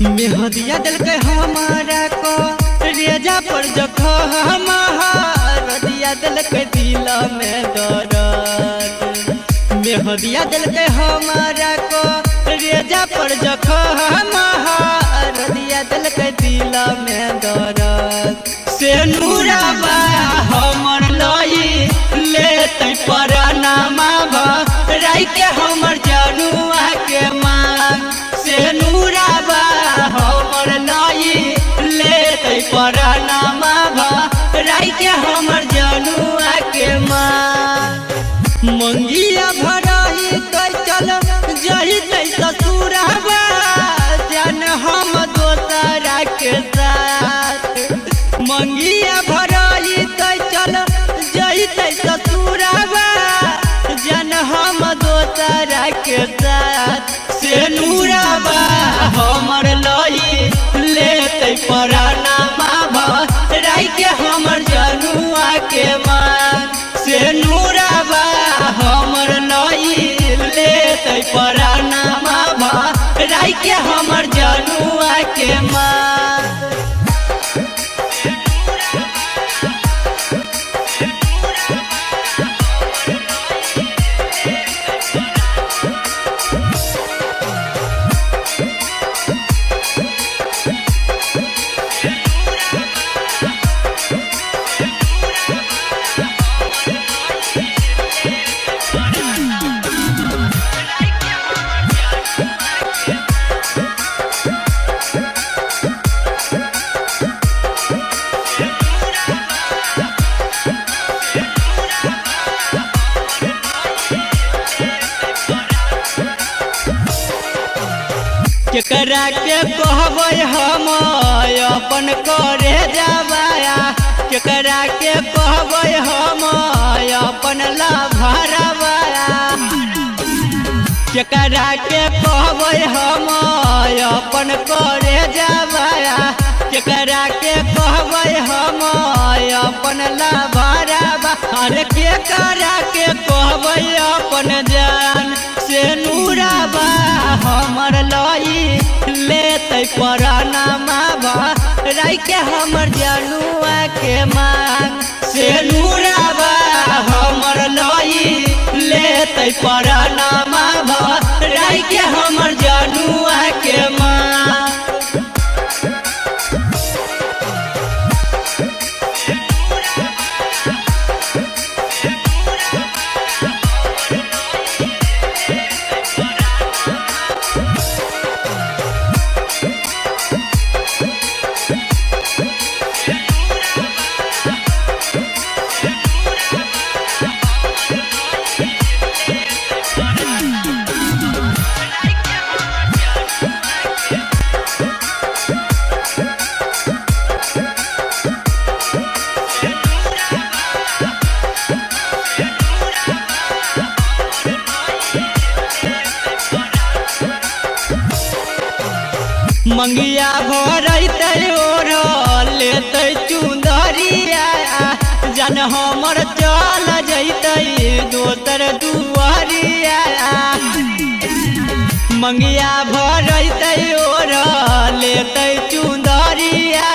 मेहदिया दिल के हमारा को रेजा पर जखम रदिया दिल के दिल में दर्द। मेहदिया दिल के हमारा को रेजा पर जखम रदिया दिल के दिल में दर्द। से नूराबा हमर लई लेते परनामा भराई के हमर जनुआ के मांग। से नूराबा हमर लई लेते परनामा भराई के हमर जनुआ के मांग। मंगिया भराई तो चल जहिते ससुराबा जन हम दोसरा के साथ। मंगिया भराई तो चल जहिते ससुराबा जन हम दोसरा के साथ। से नूराबा हमर लई लेते परनामा भराई के हमर जनुआ के मांग। से नूराबा हमर लई लेते परनामा भराई के हमर जनुआ के मांग। केकरा के कहबै हम अपन करे जाबाया। केकरा के कहबै हम अपन लाभरवाया। केकरा के कहबै हम अपन करे जाबाया। केकरा के कहबै हम अपन लाभरवा। अरे केकरा के कहबै अपन जान। से नूराबा हमर लई लेते परनामा भराई के हमर जनुआ के मांग। से नूराबा हमर लई लेते परनामा भराई के हमर जनुआ के मांग। मंगिया भरते ओढ़ लेते चुंदरिया जन हमर चल जैते दोसर दुआरिया। मंगिया भरते ओढ़ लेते चुंदरिया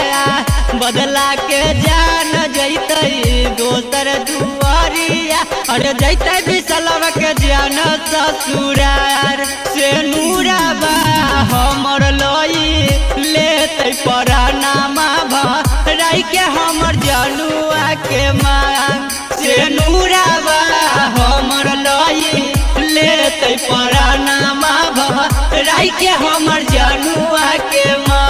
बदला के जान जैते दोसर दुआरिया। अरे जैते बिसलवा के जान ससुरार। से नूराबा हमर लई लेते परनामा भराई के हमर जनुआ के मांग। से नूराबा हमर लई लेते परनामा भराई के हमर जनुआ के मांग।